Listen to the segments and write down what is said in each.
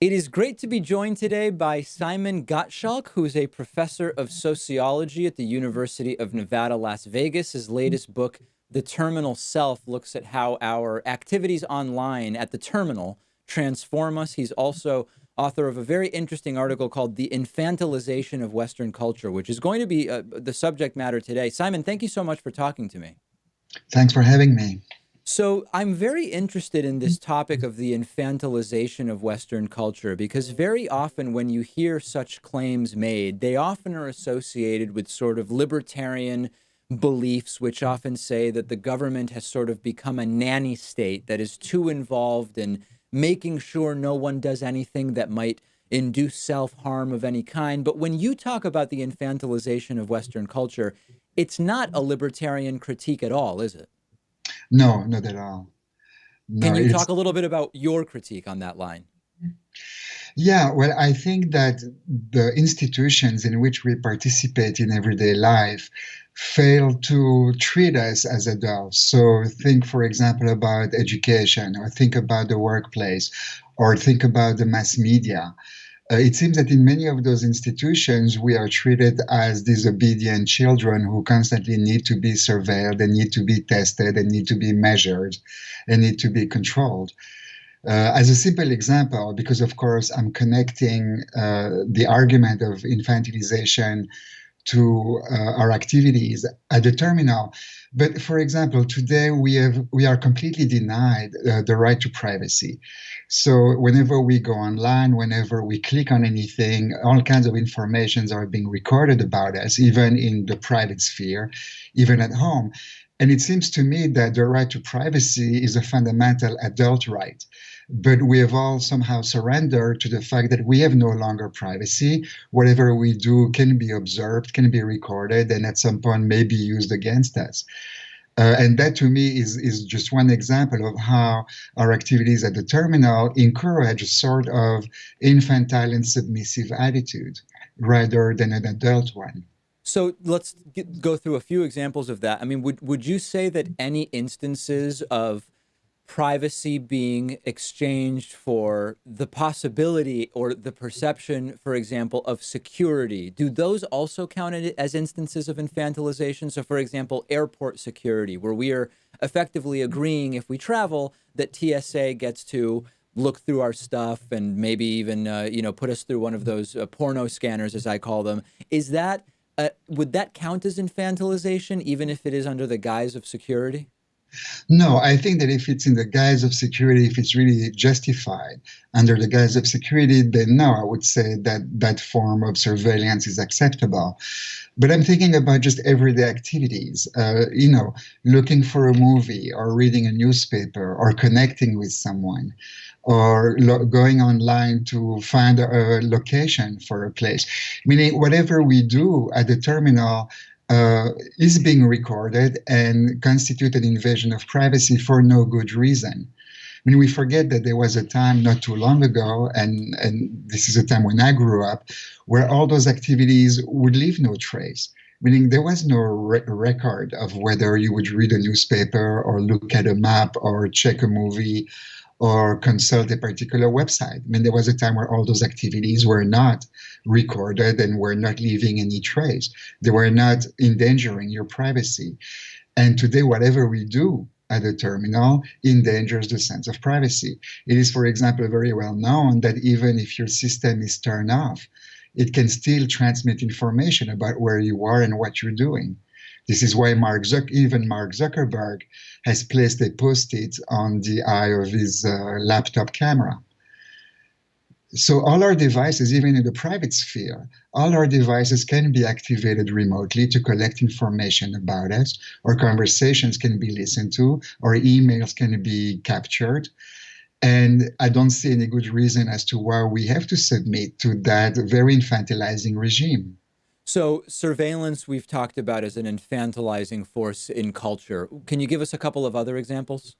It is great to be joined today by Simon Gottschalk, who is a professor of sociology at the University of Nevada, Las Vegas. His latest book, The Terminal Self, looks at how our activities online at the terminal transform us. He's also author of a very interesting article called The Infantilization of Western Culture, which is going to be the subject matter today. Simon, thank you so much for talking to me. Thanks for having me. So I'm very interested in this topic of the infantilization of Western culture because very often when you hear such claims made, they often are associated with sort of libertarian beliefs, which often say that the government has sort of become a nanny state that is too involved in making sure no one does anything that might induce self-harm of any kind. But when you talk about the infantilization of Western culture, it's not a libertarian critique at all, is it? No, not at all. No, Can you it's talk a little bit about your critique on that line? yeah. Well, I think that the institutions in which we participate in everyday life fail to treat us as adults. So think, for example, about education, or think about the workplace, or think about the mass media. It seems that in many of those institutions, we are treated as disobedient children who constantly need to be surveilled, and need to be tested, and need to be measured, and need to be controlled. As a simple example, because of course I'm connecting the argument of infantilization to our activities at the terminal. But for example, today we are completely denied the right to privacy. So whenever we go online, whenever we click on anything, all kinds of informations are being recorded about us, even in the private sphere, even at home. And it seems to me that the right to privacy is a fundamental adult right. But we have all somehow surrendered to the fact that we have no longer privacy. Whatever we do can be observed, can be recorded, and at some point may be used against us. And that to me is just one example of how our activities at the terminal encourage a sort of infantile and submissive attitude rather than an adult one. So let's go through a few examples of that. I mean, would you say that any instances of privacy being exchanged for the possibility or the perception, for example, of security, do those also count as instances of infantilization? So, for example, airport security, where we are effectively agreeing if we travel that TSA gets to look through our stuff and maybe even, put us through one of those porno scanners, as I call them. Is that, would that count as infantilization, even if it is under the guise of security? No, I think that if it's in the guise of security, if it's really justified under the guise of security, then no, I would say that that form of surveillance is acceptable. But I'm thinking about just everyday activities, looking for a movie or reading a newspaper or connecting with someone or going online to find a location for a place. Meaning, whatever we do at the terminal is being recorded and constitute an invasion of privacy for no good reason. I mean, we forget that there was a time not too long ago, and this is a time when I grew up, where all those activities would leave no trace. Meaning there was no record of whether you would read a newspaper or look at a map or check a movie or consult a particular website. I mean, there was a time where all those activities were not recorded and were not leaving any trace. They were not endangering your privacy. And today, whatever we do at the terminal endangers the sense of privacy. It is, for example, very well known that even if your system is turned off, it can still transmit information about where you are and what you're doing. This is why even Mark Zuckerberg has placed a post-it on the eye of his laptop camera. So all our devices, even in the private sphere, all our devices can be activated remotely to collect information about us, or conversations can be listened to, or emails can be captured. And I don't see any good reason as to why we have to submit to that very infantilizing regime. So surveillance we've talked about as an infantilizing force in culture. Can you give us a couple of other examples?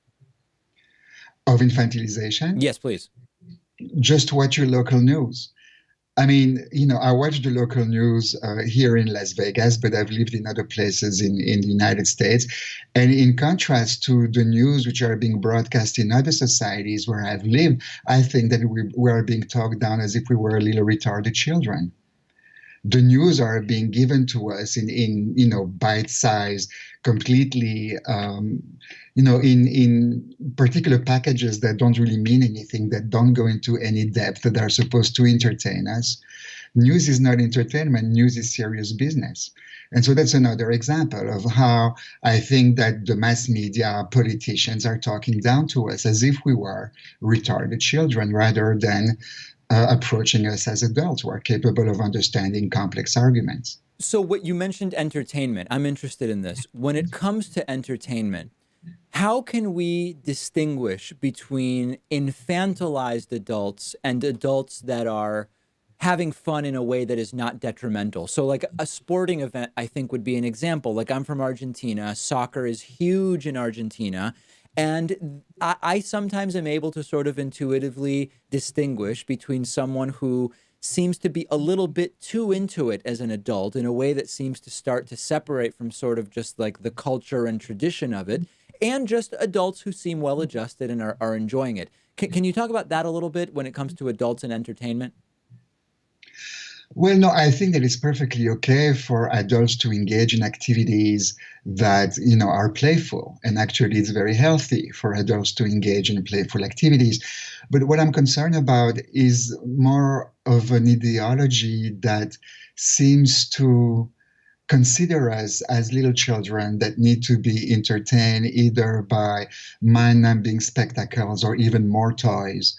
Of infantilization, Yes, please. just watch your local news. I mean, I watch the local news here in Las Vegas, but I've lived in other places in the United States. And in contrast to the news which are being broadcast in other societies where I've lived, I think that we are being talked down as if we were little retarded children. The news are being given to us in bite-sized, completely in particular packages that don't really mean anything, that don't go into any depth, that are supposed to entertain us. News is not entertainment. News is serious business. And so that's another example of how I think that the mass media politicians are talking down to us as if we were retarded children rather than approaching us as adults who are capable of understanding complex arguments. So, what you mentioned entertainment, I'm interested in this. When it comes to entertainment, how can we distinguish between infantilized adults and adults that are having fun in a way that is not detrimental? So, like a sporting event, I think would be an example. Like, I'm from Argentina, soccer is huge in Argentina. And I sometimes am able to sort of intuitively distinguish between someone who seems to be a little bit too into it as an adult in a way that seems to start to separate from sort of just like the culture and tradition of it, and just adults who seem well adjusted and are enjoying it. Can you talk about that a little bit when it comes to adults and entertainment? Well, no, I think that it's perfectly okay for adults to engage in activities that, are playful. And actually, it's very healthy for adults to engage in playful activities. But what I'm concerned about is more of an ideology that seems to consider us as little children that need to be entertained either by mind-numbing spectacles or even more toys.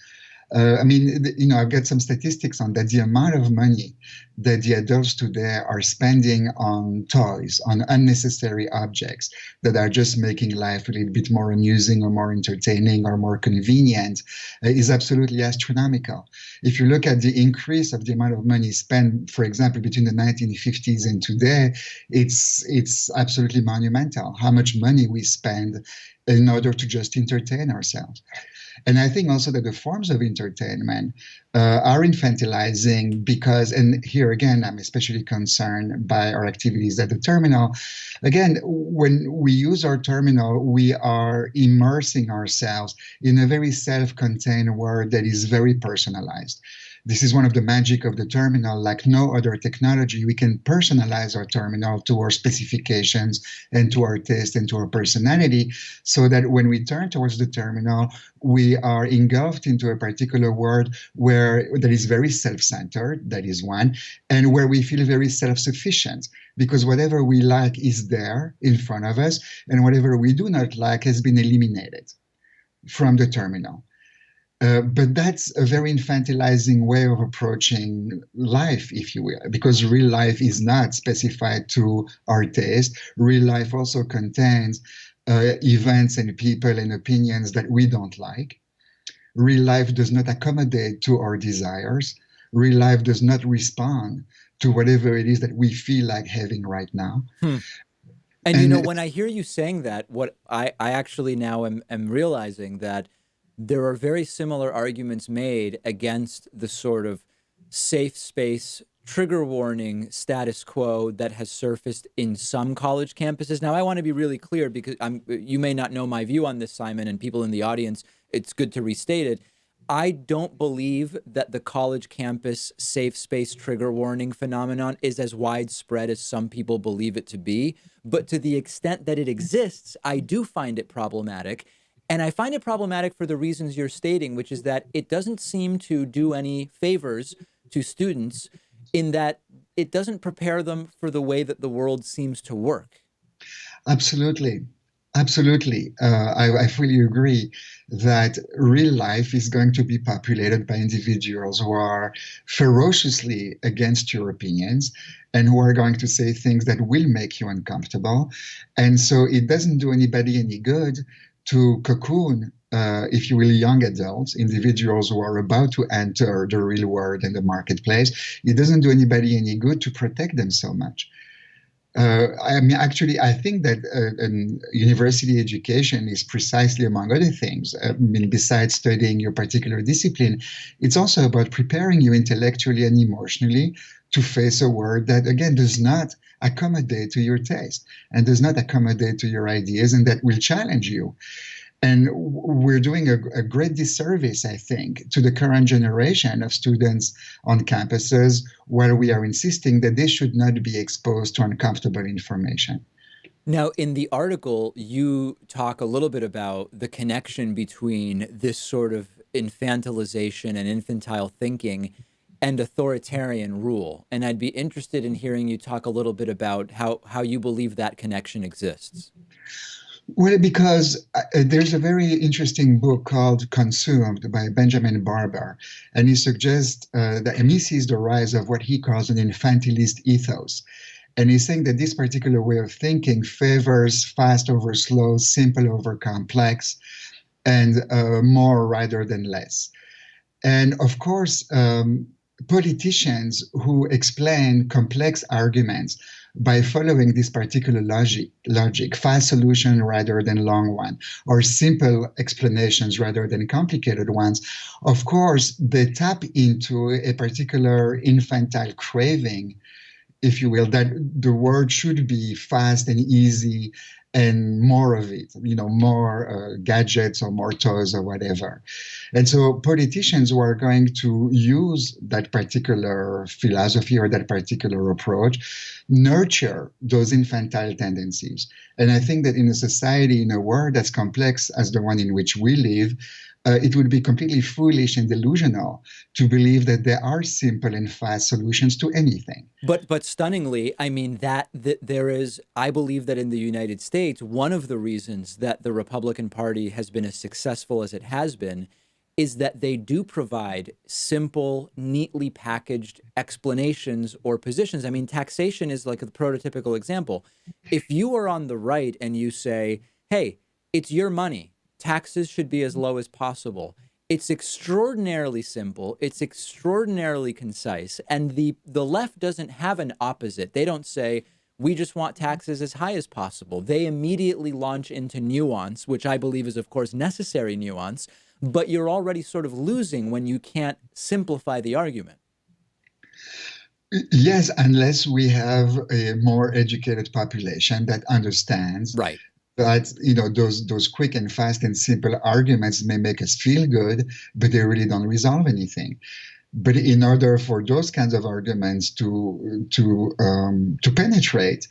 I mean, I've got some statistics on that. The amount of money that the adults today are spending on toys, on unnecessary objects that are just making life a little bit more amusing or more entertaining or more convenient is absolutely astronomical. If you look at the increase of the amount of money spent, for example, between the 1950s and today, it's absolutely monumental how much money we spend in order to just entertain ourselves. And I think also that the forms of entertainment are infantilizing because, and here again, I'm especially concerned by our activities at the terminal. Again, when we use our terminal, we are immersing ourselves in a very self-contained world that is very personalized. This is one of the magic of the terminal. Like no other technology, we can personalize our terminal to our specifications and to our taste and to our personality, so that when we turn towards the terminal, we are engulfed into a particular world where that is very self-centered, that is one, and where we feel very self-sufficient because whatever we like is there in front of us, and whatever we do not like has been eliminated from the terminal. But that's a very infantilizing way of approaching life, if you will, because real life is not specified to our taste. Real life also contains events and people and opinions that we don't like. Real life does not accommodate to our desires. Real life does not respond to whatever it is that we feel like having right now. Hmm. And And when I hear you saying that, what I actually now am realizing that there are very similar arguments made against the sort of safe space trigger warning status quo that has surfaced in some college campuses. Now, I want to be really clear because you may not know my view on this, Simon, and people in the audience, it's good to restate it. I don't believe that the college campus safe space trigger warning phenomenon is as widespread as some people believe it to be. But to the extent that it exists, I do find it problematic. And I find it problematic for the reasons you're stating, which is that it doesn't seem to do any favors to students in that it doesn't prepare them for the way that the world seems to work. absolutely. Absolutely. I fully agree that real life is going to be populated by individuals who are ferociously against your opinions and who are going to say things that will make you uncomfortable. And so it doesn't do anybody any good to cocoon, if you will, young adults, individuals who are about to enter the real world and the marketplace. It doesn't do anybody any good to protect them so much. I mean, actually, I think that university education is precisely, among other things, I mean, besides studying your particular discipline, it's also about preparing you intellectually and emotionally to face a world that, again, does not accommodate to your taste and does not accommodate to your ideas and that will challenge you. And we're doing a great disservice, I think, to the current generation of students on campuses where we are insisting that they should not be exposed to uncomfortable information. Now, in the article, you talk a little bit about the connection between this sort of infantilization and infantile thinking and authoritarian rule. And I'd be interested in hearing you talk a little bit about how you believe that connection exists. Well, because there's a very interesting book called Consumed by Benjamin Barber, and he suggests that and he sees the rise of what he calls an infantilist ethos. And he's saying that this particular way of thinking favors fast over slow, simple over complex, and more rather than less. And of course, politicians who explain complex arguments by following this particular logic, fast solution rather than long one, or simple explanations rather than complicated ones, of course, they tap into a particular infantile craving, if you will, that the world should be fast and easy and more of it, more gadgets or more toys or whatever. And so politicians who are going to use that particular philosophy or that particular approach nurture those infantile tendencies. And I think that in a society, in a world as complex as the one in which we live, it would be completely foolish and delusional to believe that there are simple and fast solutions to anything. But stunningly, I mean that there is, I believe that in the United States, one of the reasons that the Republican Party has been as successful as it has been is that they do provide simple, neatly packaged explanations or positions. I mean, taxation is like the prototypical example. If you are on the right and you say, hey, it's your money, taxes should be as low as possible. It's extraordinarily simple. It's extraordinarily concise. And the left doesn't have an opposite. They don't say, we just want taxes as high as possible. They immediately launch into nuance, which I believe is, of course, necessary nuance. But you're already sort of losing when you can't simplify the argument. Yes, unless we have a more educated population that understands Right. that those quick and fast and simple arguments may make us feel good, but they really don't resolve anything. But in order for those kinds of arguments to penetrate,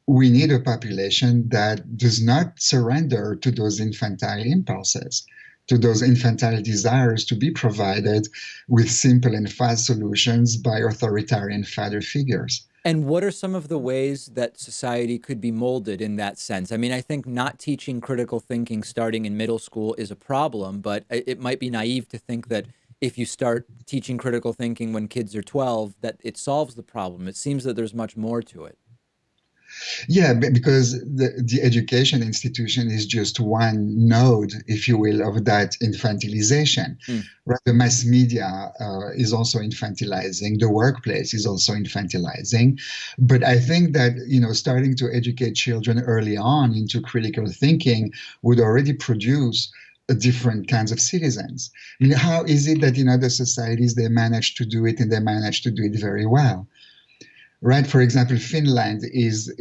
we need a population that does not surrender to those infantile impulses, to those infantile desires to be provided with simple and fast solutions by authoritarian father figures. And what are some of the ways that society could be molded in that sense? I mean, I think not teaching critical thinking starting in middle school is a problem, but it might be naive to think that if you start teaching critical thinking when kids are 12, that it solves the problem. It seems that there's much more to it. Yeah, because the education institution is just one node, if you will, of that infantilization. Right? The mass media is also infantilizing. The workplace is also infantilizing. But I think that, starting to educate children early on into critical thinking would already produce different kinds of citizens. How is it that in other societies they manage to do it and they manage to do it very well? Right. For example, Finland is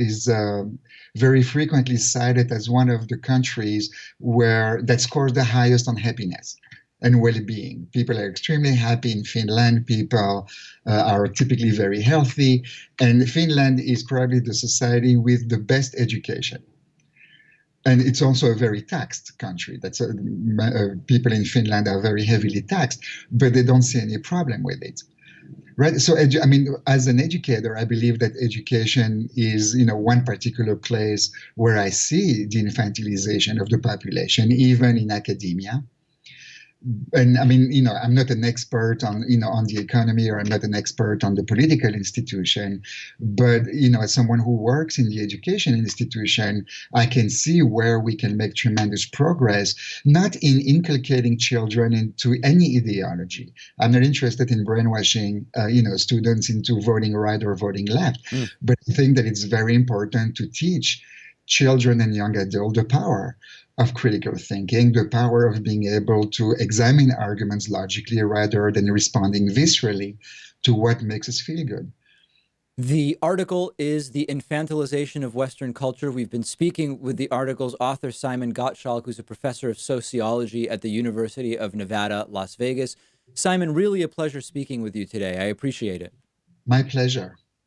very frequently cited as one of the countries that scores the highest on happiness and well-being. People are extremely happy in Finland. People are typically very healthy, and Finland is probably the society with the best education. And it's also a very taxed country. People in Finland are very heavily taxed, but they don't see any problem with it. Right. So, I mean, as an educator, I believe that education is, one particular place where I see the infantilization of the population, even in academia. And I mean, I'm not an expert on, on the economy, or I'm not an expert on the political institution, but, as someone who works in the education institution, I can see where we can make tremendous progress, not in inculcating children into any ideology. I'm not interested in brainwashing, students into voting right or voting left, Mm. but I think that it's very important to teach children and young adults the power of critical thinking, the power of being able to examine arguments logically rather than responding viscerally to what makes us feel good. The article is The Infantilization of Western Culture. We've been speaking with the article's author, Simon Gottschalk, who's a professor of sociology at the University of Nevada, Las Vegas. Simon, really a pleasure speaking with you today. I appreciate it. My pleasure.